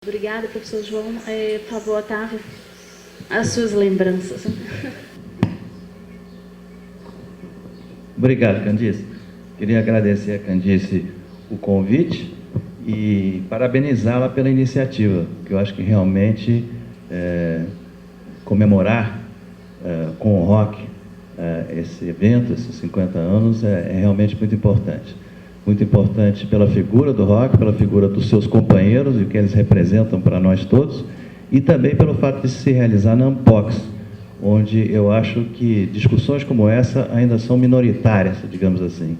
Obrigada, professor João. Por favor, Otávio, as suas lembranças. Obrigado, Candice. Queria agradecer a Candice o convite e parabenizá-la pela iniciativa, que eu acho que realmente comemorar com o rock esse evento, esses 50 anos, é realmente muito importante. Muito importante pela figura do rock, pela figura dos seus companheiros e o que eles representam para nós todos, e também pelo fato de se realizar na Ampox, onde eu acho que discussões como essa ainda são minoritárias, digamos assim.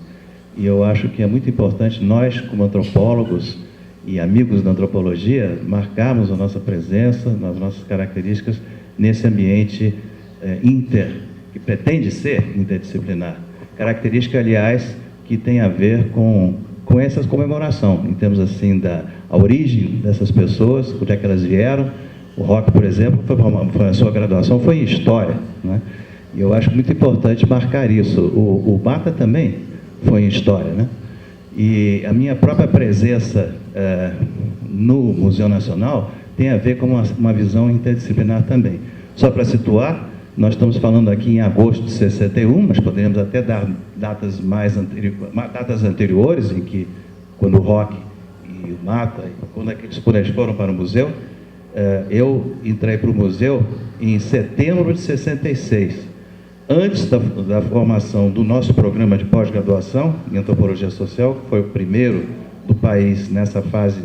E eu acho que é muito importante nós, como antropólogos e amigos da antropologia, marcarmos a nossa presença, as nossas características nesse ambiente que pretende ser interdisciplinar. Característica, aliás, que tem a ver com essa comemoração, em termos assim da origem dessas pessoas, onde é que elas vieram. O rock, por exemplo, a sua graduação foi em História, né? E eu acho muito importante marcar isso. O Mata também foi em História, né? E a minha própria presença no Museu Nacional tem a ver com uma visão interdisciplinar também. Só para situar, nós estamos falando aqui em agosto de 61, mas poderíamos até dar datas datas anteriores, em que, quando o rock e o Mata, quando eles foram para o museu, eu entrei para o museu em setembro de 66, antes da formação do nosso programa de pós-graduação em Antropologia Social, que foi o primeiro do país nessa fase,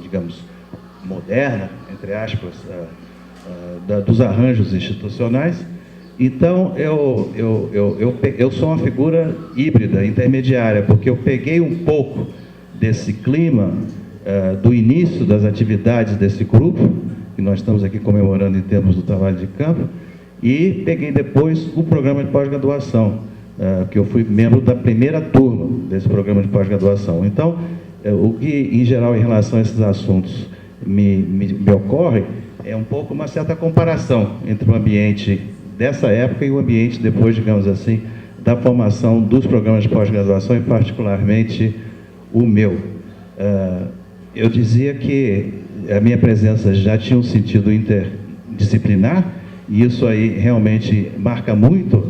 digamos, moderna, entre aspas, dos arranjos institucionais. Então, eu sou uma figura híbrida, intermediária, porque eu peguei um pouco desse clima do início das atividades desse grupo, que nós estamos aqui comemorando em termos do trabalho de campo, e peguei depois o programa de pós-graduação, que eu fui membro da primeira turma desse programa de pós-graduação. Então, o que, em geral, em relação a esses assuntos me ocorre, é um pouco uma certa comparação entre o ambiente dessa época e o ambiente depois, digamos assim, da formação dos programas de pós-graduação, e particularmente o meu. Eu dizia que a minha presença já tinha um sentido interdisciplinar, e isso aí realmente marca muito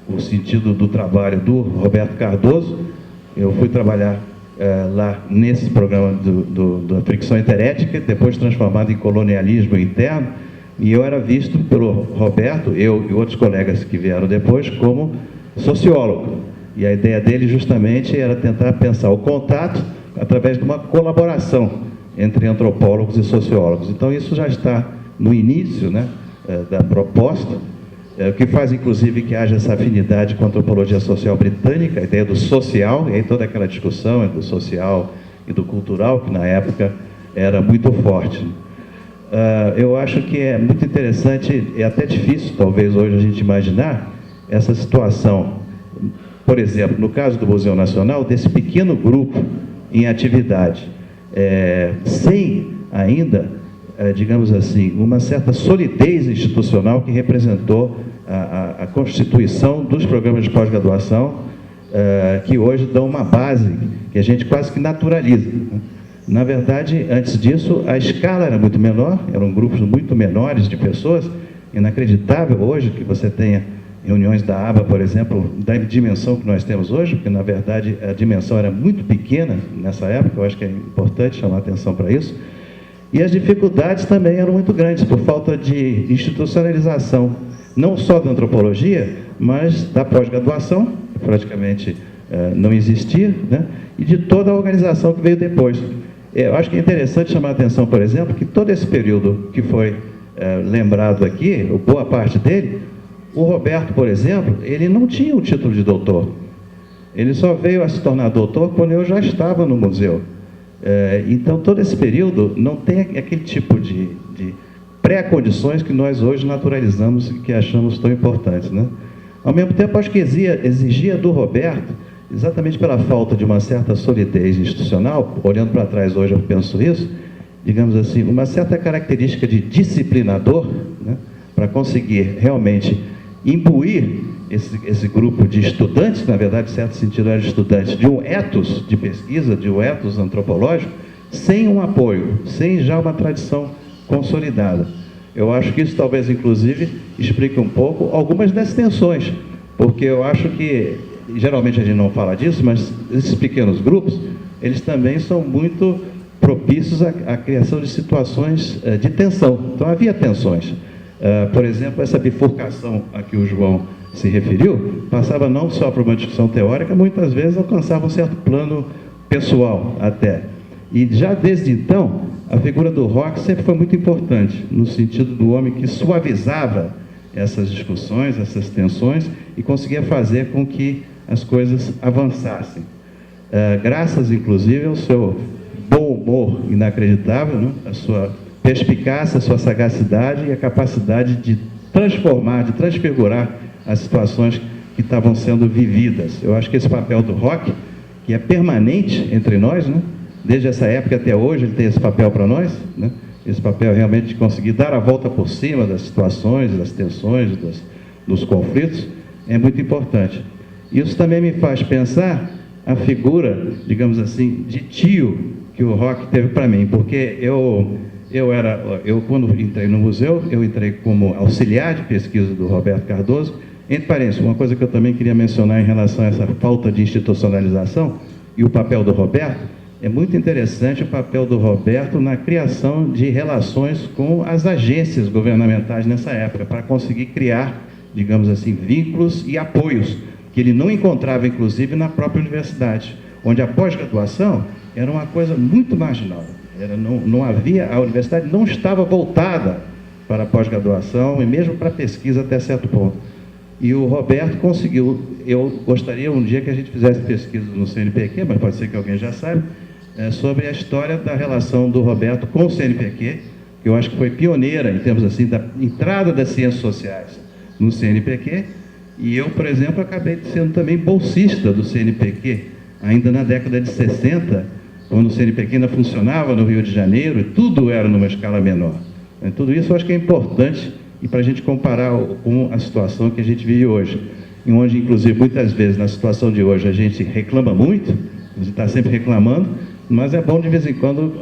o sentido do trabalho do Roberto Cardoso. Eu fui trabalhar lá nesse programa da fricção interética, depois transformado em colonialismo interno, e eu era visto pelo Roberto, eu e outros colegas que vieram depois, como sociólogo. E a ideia dele justamente era tentar pensar o contato através de uma colaboração entre antropólogos e sociólogos. Então isso já está no início, né, da proposta, o que faz inclusive que haja essa afinidade com a antropologia social britânica, a ideia do social, e aí toda aquela discussão entre o social e do cultural, que na época era muito forte. Eu acho que é muito interessante, é até difícil talvez hoje a gente imaginar essa situação, por exemplo, no caso do Museu Nacional, desse pequeno grupo em atividade, sem ainda, digamos assim, uma certa solidez institucional que representou a constituição dos programas de pós-graduação, que hoje dão uma base que a gente quase que naturaliza. Na verdade, antes disso, a escala era muito menor, eram grupos muito menores de pessoas. Inacreditável hoje que você tenha reuniões da ABA, por exemplo, da dimensão que nós temos hoje, porque, na verdade, a dimensão era muito pequena nessa época. Eu acho que é importante chamar a atenção para isso. E as dificuldades também eram muito grandes, por falta de institucionalização, não só da antropologia, mas da pós-graduação, que praticamente não existia, né? E de toda a organização que veio depois. Eu acho que é interessante chamar a atenção, por exemplo, que todo esse período que foi lembrado aqui, boa parte dele, o Roberto, por exemplo, ele não tinha o título de doutor. Ele só veio a se tornar doutor quando eu já estava no museu. Então, todo esse período não tem aquele tipo de pré-condições que nós hoje naturalizamos e que achamos tão importantes, né? Ao mesmo tempo, acho que exigia do Roberto, exatamente pela falta de uma certa solidez institucional, olhando para trás hoje eu penso isso, digamos assim, uma certa característica de disciplinador, né, para conseguir realmente imbuir esse grupo de estudantes, na verdade, em certo sentido, eram estudantes de um ethos de pesquisa, de um ethos antropológico, sem um apoio, sem já uma tradição consolidada. Eu acho que isso talvez, inclusive, explique um pouco algumas das tensões, porque eu acho que, geralmente a gente não fala disso, mas esses pequenos grupos, eles também são muito propícios à criação de situações de tensão. Então, havia tensões. Por exemplo, essa bifurcação a que o João se referiu, passava não só por uma discussão teórica, muitas vezes alcançava um certo plano pessoal até. E já desde então, a figura do Rock sempre foi muito importante, no sentido do homem que suavizava essas discussões, essas tensões, e conseguia fazer com que as coisas avançassem. Graças, inclusive, ao seu bom humor inacreditável, né? A sua perspicácia, a sua sagacidade e a capacidade de transformar, de transfigurar as situações que estavam sendo vividas. Eu acho que esse papel do Rock, que é permanente entre nós, né? Desde essa época até hoje, ele tem esse papel para nós, né? Esse papel realmente de conseguir dar a volta por cima das situações, das tensões, dos conflitos, é muito importante. Isso também me faz pensar a figura, digamos assim, de tio que o Rock teve para mim, porque eu quando entrei no museu, eu entrei como auxiliar de pesquisa do Roberto Cardoso. Entre parênteses, uma coisa que eu também queria mencionar em relação a essa falta de institucionalização e o papel do Roberto, é muito interessante o papel do Roberto na criação de relações com as agências governamentais nessa época, para conseguir criar, digamos assim, vínculos e apoios, que ele não encontrava, inclusive, na própria universidade, onde a pós-graduação era uma coisa muito marginal. Não havia, a universidade não estava voltada para a pós-graduação e mesmo para a pesquisa até certo ponto. E o Roberto conseguiu. Eu gostaria um dia que a gente fizesse pesquisa no CNPq, mas pode ser que alguém já saiba, sobre a história da relação do Roberto com o CNPq, que eu acho que foi pioneira em termos assim da entrada das ciências sociais no CNPq. E eu, por exemplo, acabei sendo também bolsista do CNPq, ainda na década de 60, quando o CNPq ainda funcionava no Rio de Janeiro, e tudo era numa escala menor. Tudo isso eu acho que é importante, e para a gente comparar com a situação que a gente vive hoje, em onde, inclusive, muitas vezes, na situação de hoje, a gente reclama muito, a gente está sempre reclamando, mas é bom, de vez em quando,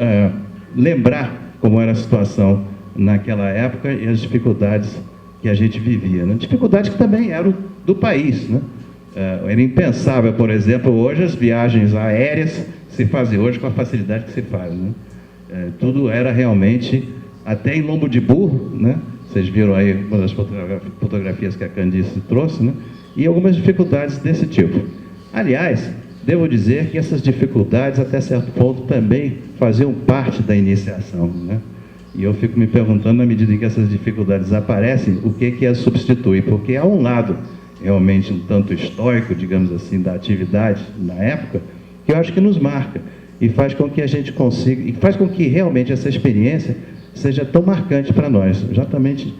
lembrar como era a situação naquela época e as dificuldades que a gente vivia, né? Dificuldades que também eram do país, né? Era impensável, por exemplo, hoje as viagens aéreas se fazem hoje com a facilidade que se faz, né? Tudo era realmente, até em lombo de burro, né? Vocês viram aí uma das fotografias que a Candice trouxe, né? E algumas dificuldades desse tipo. Aliás, devo dizer que essas dificuldades, até certo ponto, também faziam parte da iniciação, né? E eu fico me perguntando, na medida em que essas dificuldades aparecem, o que as substitui? Porque há um lado realmente um tanto estoico, digamos assim, da atividade na época, que eu acho que nos marca e faz com que a gente consiga, e faz com que realmente essa experiência seja tão marcante para nós, exatamente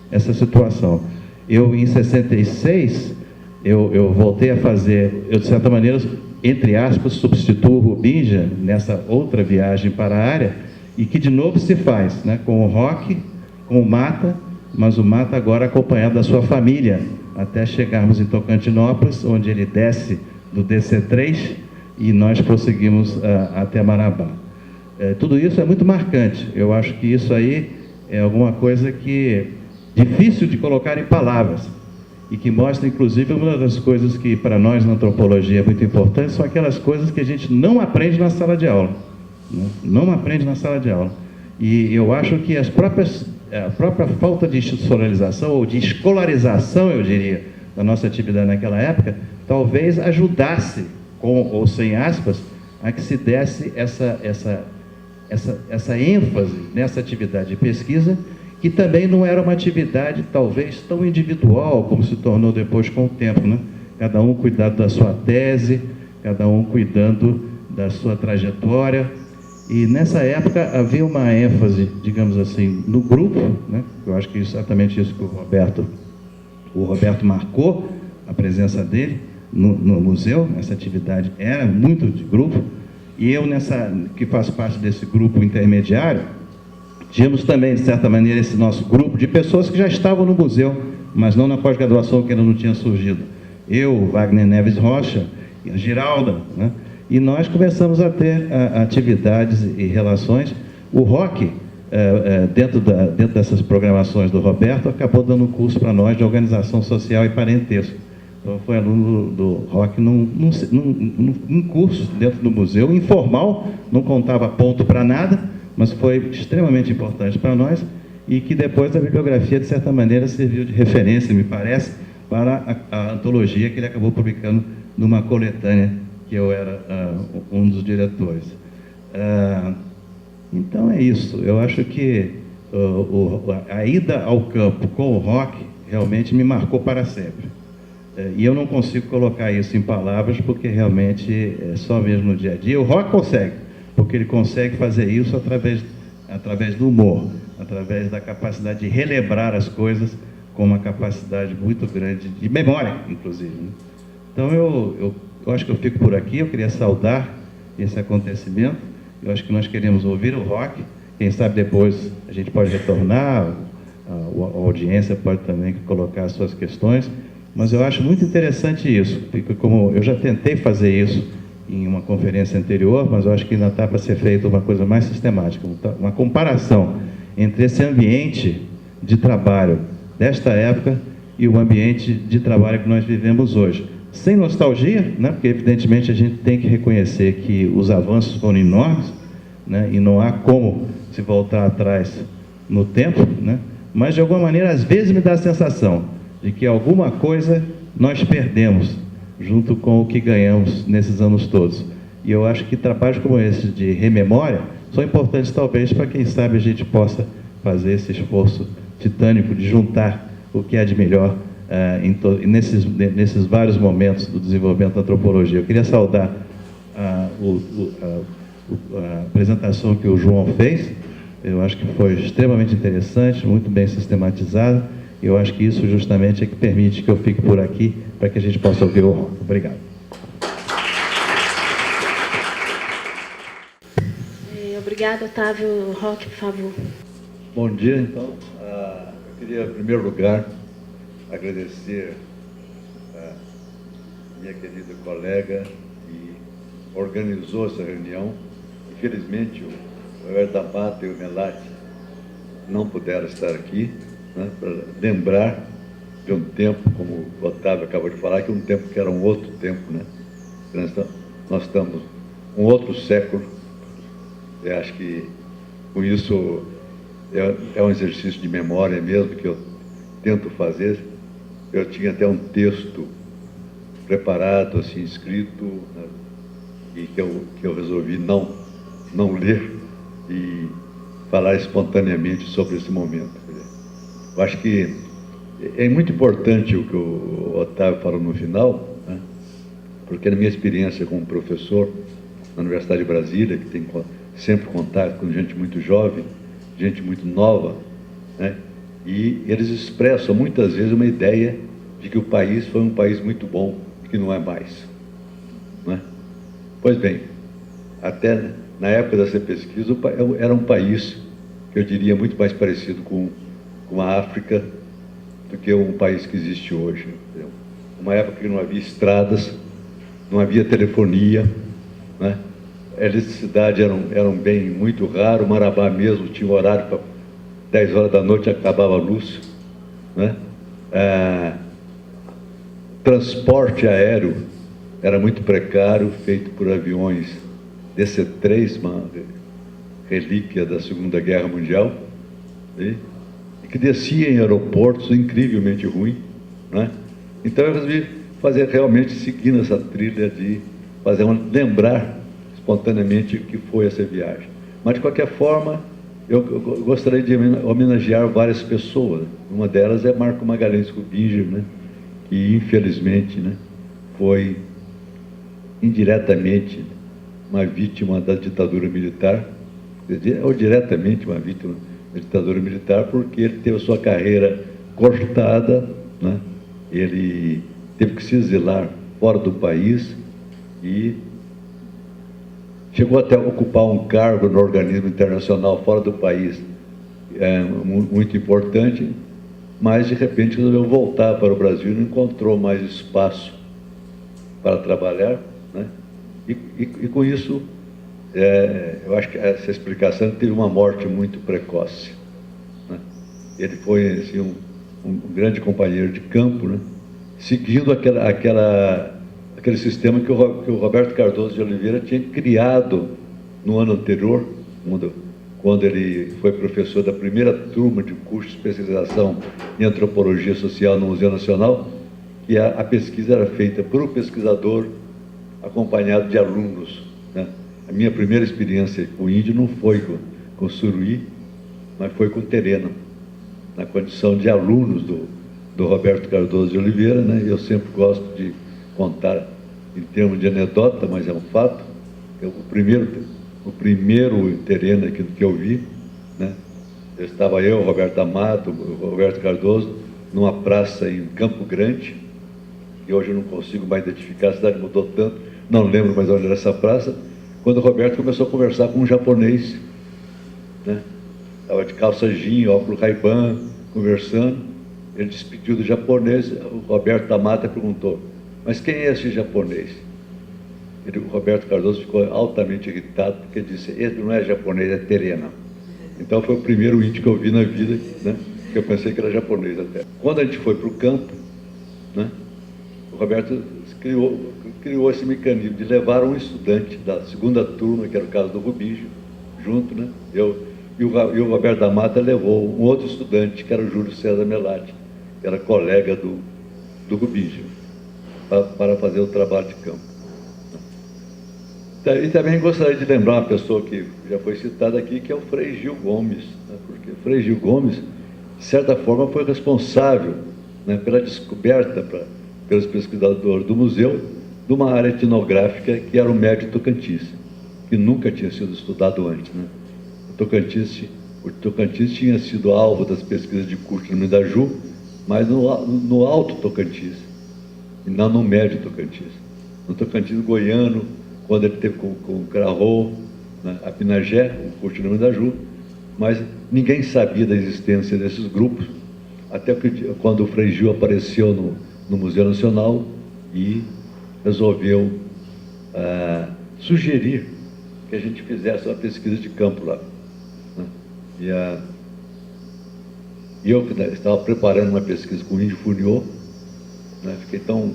essa situação. Eu, em 66, eu voltei a fazer, eu de certa maneira, entre aspas, substituo o Rubinja nessa outra viagem para a área, e que de novo se faz, né, com o Rock, com o Mata, mas o Mata agora acompanhado da sua família, até chegarmos em Tocantinópolis, onde ele desce do DC3 e nós prosseguimos até Marabá. Tudo isso é muito marcante. Eu acho que isso aí é alguma coisa que é difícil de colocar em palavras e que mostra, inclusive, uma das coisas que para nós na antropologia é muito importante, são aquelas coisas que a gente não aprende na sala de aula, né? Não aprende na sala de aula. E eu acho que a própria falta de institucionalização ou de escolarização, eu diria, da nossa atividade naquela época, talvez ajudasse, com ou sem aspas, a que se desse essa ênfase nessa atividade de pesquisa, que também não era uma atividade talvez tão individual como se tornou depois com o tempo, né? Cada um cuidando da sua tese, cada um cuidando da sua trajetória. E nessa época havia uma ênfase, digamos assim, no grupo, né? Eu acho que exatamente isso que o Roberto marcou, a presença dele no museu. Essa atividade era muito de grupo, e eu, que faço parte desse grupo intermediário, tínhamos também, de certa maneira, esse nosso grupo de pessoas que já estavam no museu, mas não na pós-graduação, que ainda não tinha surgido. Eu, Wagner Neves Rocha, e a Giralda, né? e nós começamos a ter atividades e relações. O rock, dentro dessas programações do Roberto, acabou dando curso para nós de organização social e parentesco. Então, foi aluno do rock num curso dentro do museu, informal, não contava ponto para nada, mas foi extremamente importante para nós, e que depois a bibliografia, de certa maneira, serviu de referência, me parece, para a antologia que ele acabou publicando numa coletânea, que eu era um dos diretores. Então é isso. Eu acho que a ida ao campo com o rock realmente me marcou para sempre. E eu não consigo colocar isso em palavras, porque realmente é só mesmo no dia a dia. O rock consegue, porque ele consegue fazer isso através do humor, através da capacidade de relembrar as coisas com uma capacidade muito grande de memória, inclusive, né? Então eu acho que eu fico por aqui. Eu queria saudar esse acontecimento. Eu acho que nós queremos ouvir o rock. Quem sabe depois a gente pode retornar, a audiência pode também colocar as suas questões. Mas eu acho muito interessante isso, porque como eu já tentei fazer isso em uma conferência anterior, mas eu acho que ainda está para ser feita uma coisa mais sistemática, uma comparação entre esse ambiente de trabalho desta época e o ambiente de trabalho que nós vivemos hoje. Sem nostalgia, né? Porque evidentemente a gente tem que reconhecer que os avanços foram enormes, né? E não há como se voltar atrás no tempo, né? Mas de alguma maneira às vezes me dá a sensação de que alguma coisa nós perdemos junto com o que ganhamos nesses anos todos. E eu acho que trabalhos como esse de rememória são importantes talvez para quem sabe a gente possa fazer esse esforço titânico de juntar o que há de melhor nesses vários momentos do desenvolvimento da antropologia. Eu queria saudar a apresentação que o João fez. Eu acho que foi extremamente interessante, muito bem sistematizada. Eu acho que isso justamente é que permite que eu fique por aqui, para que a gente possa ouvir o rock. Obrigado. Obrigada, Otávio. Roque, por favor. Bom dia, então. Eu queria, em primeiro lugar, agradecer a minha querida colega que organizou essa reunião. Infelizmente, o Herda Mata e o Melati não puderam estar aqui, né, para lembrar de um tempo, como o Otávio acabou de falar, que um tempo que era um outro tempo, né? Nós estamos um outro século. Eu acho que com isso é um exercício de memória mesmo que eu tento fazer. Eu tinha até um texto preparado, assim, escrito, né, e que eu resolvi não ler e falar espontaneamente sobre esse momento. Eu acho que é muito importante o que o Otávio falou no final, né? Porque na minha experiência como professor na Universidade de Brasília, que tem sempre contato com gente muito jovem, gente muito nova, né? E eles expressam muitas vezes uma ideia de que o país foi um país muito bom, que não é mais, né? Pois bem, até na época dessa pesquisa era um país que eu diria muito mais parecido com a África do que um país que existe hoje. Uma época que não havia estradas, não havia telefonia, né? A eletricidade era um bem muito raro. Marabá mesmo tinha um horário para 10 horas da noite acabava a luz, né? Transporte aéreo era muito precário, feito por aviões DC-3, uma relíquia da Segunda Guerra Mundial, e que descia em aeroportos incrivelmente ruim, né? Então eu resolvi realmente seguir nessa trilha de lembrar espontaneamente o que foi essa viagem. Mas de qualquer forma, eu gostaria de homenagear várias pessoas. Uma delas é Marco Magalhães Rubinger, né? Que infelizmente, né, foi indiretamente uma vítima da ditadura militar, ou diretamente uma vítima da ditadura militar, porque ele teve a sua carreira cortada, né? Ele teve que se exilar fora do país e chegou até a ocupar um cargo no organismo internacional fora do país, muito importante, mas de repente resolveu voltar para o Brasil e não encontrou mais espaço para trabalhar, né? E com isso, eu acho que essa explicação teve uma morte muito precoce, né? Ele foi assim, um grande companheiro de campo, né? Seguindo aquele sistema que o Roberto Cardoso de Oliveira tinha criado no ano anterior, quando ele foi professor da primeira turma de curso de especialização em antropologia social no Museu Nacional, que a pesquisa era feita por um pesquisador acompanhado de alunos, né? A minha primeira experiência com índio não foi com Suruí, mas foi com Terena, na condição de alunos do Roberto Cardoso de Oliveira, né? Eu sempre gosto de contar em termos de anedota, mas é um fato. O primeiro Terena que eu vi, né? Estava eu, Roberto Amato, o Roberto Cardoso, numa praça em Campo Grande, que hoje eu não consigo mais identificar, a cidade mudou tanto, não lembro mais onde era essa praça, quando o Roberto começou a conversar com um japonês, né? Estava de calça jeans, óculos Ray-Ban, conversando. Ele despediu do japonês. O Roberto da Mata perguntou: mas quem é esse japonês? O Roberto Cardoso ficou altamente irritado, porque disse: esse não é japonês, é Terena. Então foi o primeiro índio que eu vi na vida, né? Que eu pensei que era japonês até. Quando a gente foi para o campo, né? O Roberto criou esse mecanismo de levar um estudante da segunda turma, que era o caso do Rubígio, junto, né? E o Roberto da Mata levou um outro estudante, que era o Júlio César Melati, que era colega do Rubígio, para fazer o trabalho de campo. E também gostaria de lembrar uma pessoa que já foi citada aqui, que é o Frei Gil Gomes, né? Porque o Frei Gil Gomes, de certa forma, foi responsável, né, pela descoberta, pelos pesquisadores do museu, de uma área etnográfica que era o Médio Tocantins, que nunca tinha sido estudado antes, né? O Tocantins tinha sido alvo das pesquisas de curso no Mindaju, mas no Alto Tocantins, e não no Médio Tocantins. No Tocantins goiano, quando ele teve com o Craho, né, a Pinagé, o curso no Mindaju, mas ninguém sabia da existência desses grupos, até quando o Frei Gil apareceu no Museu Nacional e resolveu sugerir que a gente fizesse uma pesquisa de campo lá. E eu que estava preparando uma pesquisa com o índio Funiô, né, fiquei tão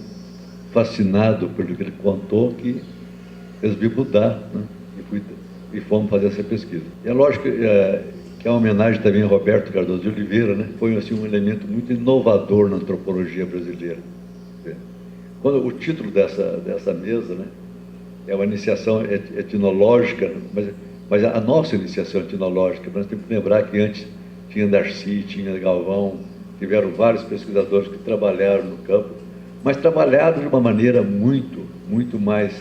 fascinado pelo que ele contou que resolvi mudar, né, e fomos fazer essa pesquisa. E é lógico que é uma homenagem também a Roberto Cardoso de Oliveira, né, foi assim, um elemento muito inovador na antropologia brasileira. Quando o título dessa mesa, né, é uma iniciação etnológica, mas a nossa iniciação etnológica, nós temos que lembrar que antes tinha Darcy, tinha Galvão, tiveram vários pesquisadores que trabalharam no campo, mas trabalharam de uma maneira muito, muito mais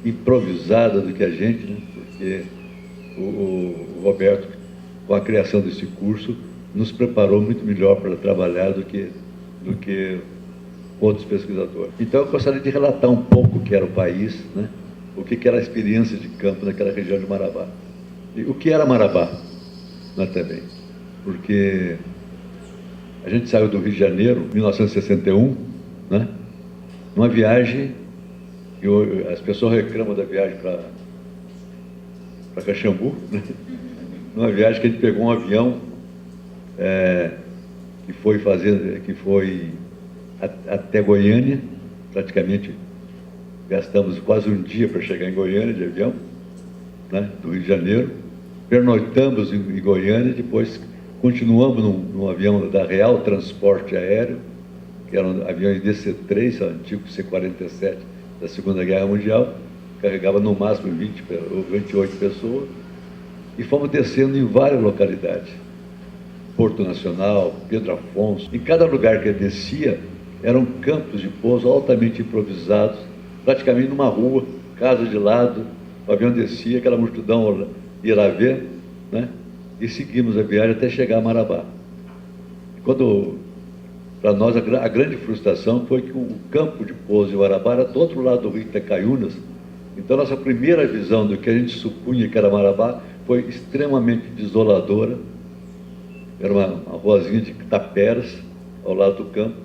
improvisada do que a gente, né? Porque o Roberto, com a criação desse curso, nos preparou muito melhor para trabalhar do que outros pesquisadores. Então eu gostaria de relatar um pouco o que era o país, né? O que era a experiência de campo naquela região de Marabá. E o que era Marabá, né, também. Porque a gente saiu do Rio de Janeiro, em 1961, né, numa viagem, e as pessoas reclamam da viagem para Caxambu, né, numa viagem que a gente pegou um avião que foi até Goiânia, praticamente gastamos quase um dia para chegar em Goiânia de avião, né, do Rio de Janeiro, pernoitamos em Goiânia, depois continuamos num avião da Real Transporte Aéreo, que era um avião DC-3, o antigo C-47 da Segunda Guerra Mundial, carregava no máximo 20 ou 28 pessoas, e fomos descendo em várias localidades, Porto Nacional, Pedro Afonso. Em cada lugar que ele descia, eram campos de pouso altamente improvisados, praticamente numa rua, casa de lado, o avião descia, aquela multidão ia lá ver, né? E seguimos a viagem até chegar a Marabá. Para nós, a grande frustração foi que o campo de pouso de Marabá era do outro lado do rio Itacaiunas. Então, nossa primeira visão do que a gente supunha que era Marabá foi extremamente desoladora. Era uma ruazinha de taperas ao lado do campo.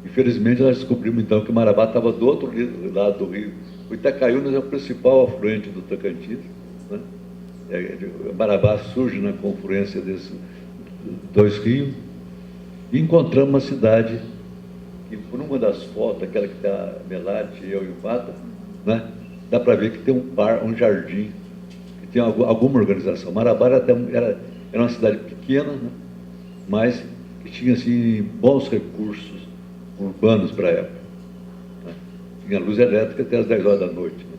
Infelizmente, nós descobrimos, então, que Marabá estava do outro lado do rio O Itacaúnas é o principal afluente do Tocantins, né? Marabá surge na confluência desses dois rios, e encontramos uma cidade que, por uma das fotos, aquela que está a Melate, eu e o Mata, né? Dá para ver que tem um jardim, que tem alguma organização. Marabá era uma cidade pequena, né? Mas que tinha assim, bons recursos urbanos para a época, né? Tinha luz elétrica até às 10 horas da noite, né?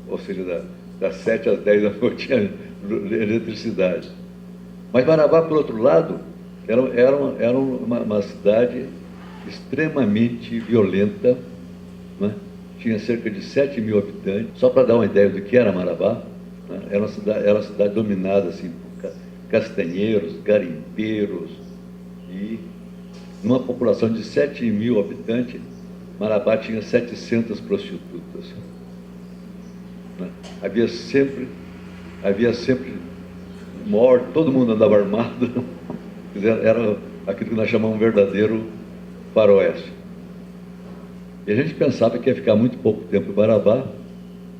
Ou seja, das 7 às 10 da noite tinha eletricidade. Mas Marabá, por outro lado, era uma cidade extremamente violenta, né? Tinha cerca de 7 mil habitantes. Só para dar uma ideia do que era Marabá, né? Era uma cidade dominada assim, por castanheiros, garimpeiros, e numa população de 7 mil habitantes, Marabá tinha 700 prostitutas, né? Havia sempre morte, todo mundo andava armado. Era aquilo que nós chamamos um verdadeiro faroeste. E a gente pensava que ia ficar muito pouco tempo em Marabá,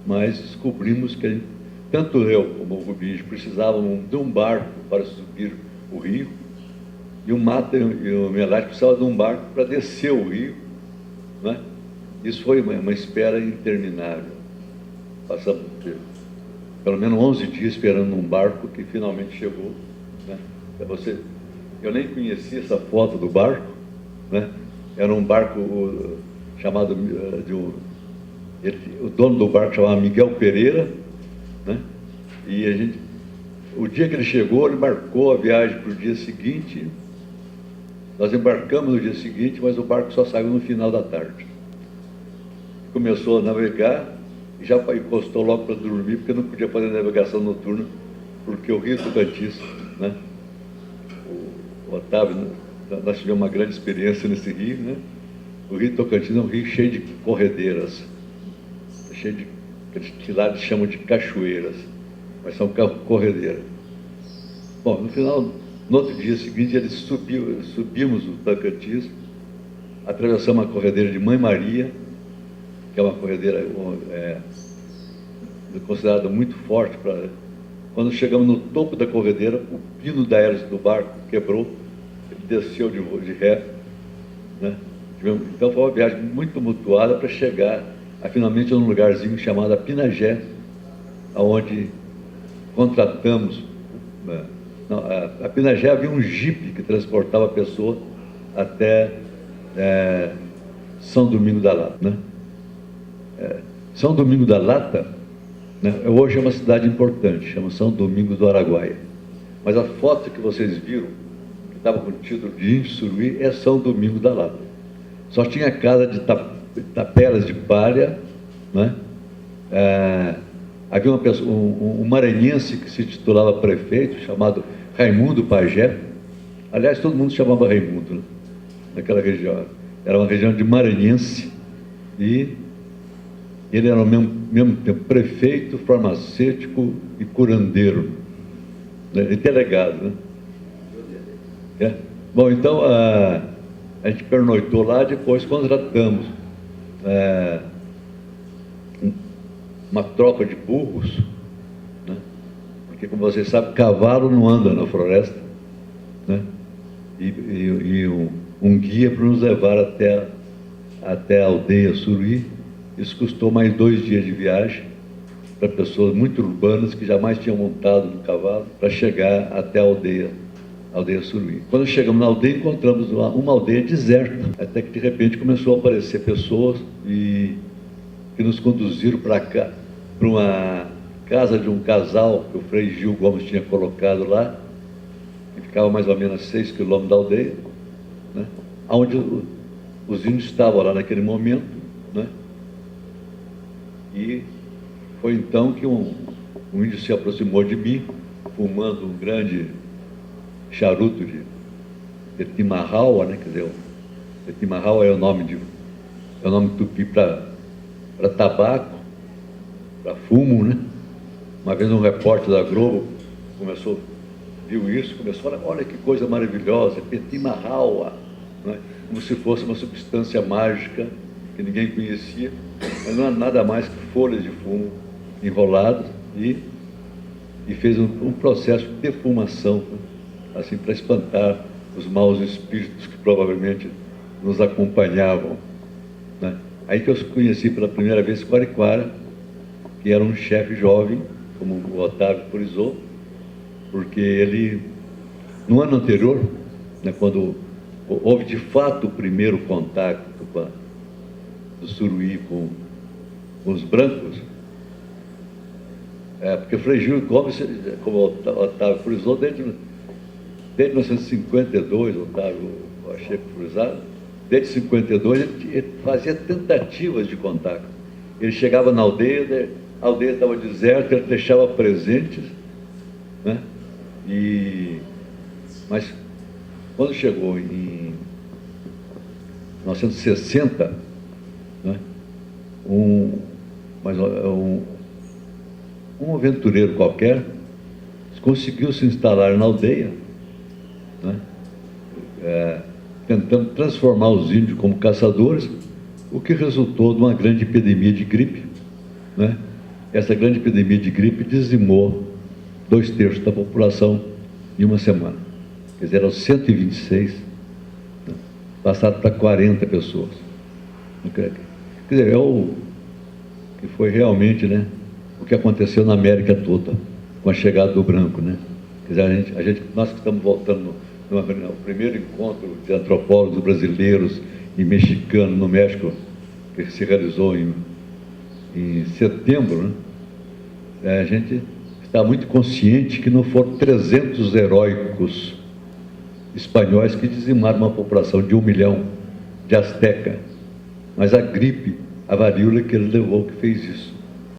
mas descobrimos que tanto eu como o Rubinho precisavam de um barco para subir o rio, e o Mata e o Melate precisavam de um barco para descer o rio, né? Isso foi uma espera interminável. Passamos pelo menos 11 dias esperando um barco que finalmente chegou, né? Eu nem conhecia essa foto do barco, né? Era um barco chamado o dono do barco chamava Miguel Pereira, né? E o dia que ele chegou, ele marcou a viagem para o dia seguinte. Nós embarcamos no dia seguinte, mas o barco só saiu no final da tarde. Começou a navegar e já encostou logo para dormir, porque não podia fazer navegação noturna, porque o Rio Tocantins, né? O Otávio, nós tivemos uma grande experiência nesse rio, né? O Rio Tocantins é um rio cheio de corredeiras, cheio de, que lá eles chamam de cachoeiras, mas são corredeiras. Bom, no outro dia seguinte, eles subimos o Tocantins, atravessamos a corredeira de Mãe Maria, que é uma corredeira considerada muito forte. Quando chegamos no topo da corredeira, o pino da hélice do barco quebrou, ele desceu de ré, né? Então foi uma viagem muito tumultuada para chegar finalmente a um lugarzinho chamado Pinagé, onde contratamos. A Pinagé havia um jipe que transportava a pessoa até São Domingos da Lata, né? São Domingos da Lata, né, hoje é uma cidade importante, chama São Domingos do Araguaia. Mas a foto que vocês viram, que estava com o título de Índio Suruí, é São Domingos da Lata. Só tinha casa de taperas de palha, né? Havia um maranhense que se titulava prefeito, chamado Raimundo Pajé. Aliás, todo mundo chamava Raimundo, né? Naquela região. Era uma região de maranhense, e ele era ao mesmo tempo prefeito, farmacêutico e curandeiro, né? E delegado, né? Bom, então a gente pernoitou lá, depois contratamos uma tropa de burros, né? Porque, como vocês sabem, cavalo não anda na floresta, né? E um guia para nos levar até a aldeia Suruí. Isso custou mais 2 dias de viagem para pessoas muito urbanas que jamais tinham montado no cavalo, para chegar até a aldeia Suruí. Quando chegamos na aldeia, encontramos uma aldeia deserta, até que de repente começou a aparecer pessoas que nos conduziram para cá, para uma casa de um casal que o Frei Gil Gomes tinha colocado lá, que ficava mais ou menos a 6 quilômetros da aldeia, né? Onde os índios estavam lá naquele momento, né? E foi então que um índio se aproximou de mim, fumando um grande charuto de Etimarraua, né? Quer dizer, Etimarraua é o nome tupi para tabaco, para fumo, né? Uma vez um repórter da Globo viu isso, começou a falar: olha que coisa maravilhosa, Etimarraua, né? Como se fosse uma substância mágica que ninguém conhecia, mas não é nada mais que folhas de fumo enroladas e fez um processo de defumação, assim, para espantar os maus espíritos que provavelmente nos acompanhavam, né? Aí que eu conheci pela primeira vez Coariquara, que era um chefe jovem, como o Otávio frisou, porque ele, no ano anterior, né, quando houve de fato o primeiro contato do Suruí com os brancos, porque Frei Gil Gomes, como o Otávio frisou, desde 1952, Otávio achei frisado, desde 52 ele fazia tentativas de contato. Ele chegava na aldeia, a aldeia estava deserta, ele deixava presentes, né? Mas quando chegou em 1960, né, um aventureiro qualquer conseguiu se instalar na aldeia, né, tentando transformar os índios como caçadores, o que resultou de uma grande epidemia de gripe, né? Essa grande epidemia de gripe dizimou 2/3 da população em uma semana. Quer dizer, eram 126, né? Passaram para 40 pessoas. Quer dizer, que foi realmente, né, o que aconteceu na América toda, com a chegada do branco, né? Quer dizer, nós que estamos voltando no primeiro encontro de antropólogos brasileiros e mexicanos no México, que se realizou em setembro, né? A gente está muito consciente que não foram 300 heróicos espanhóis que dizimaram uma população de 1 milhão de asteca, mas a gripe, a varíola que ele levou que fez isso.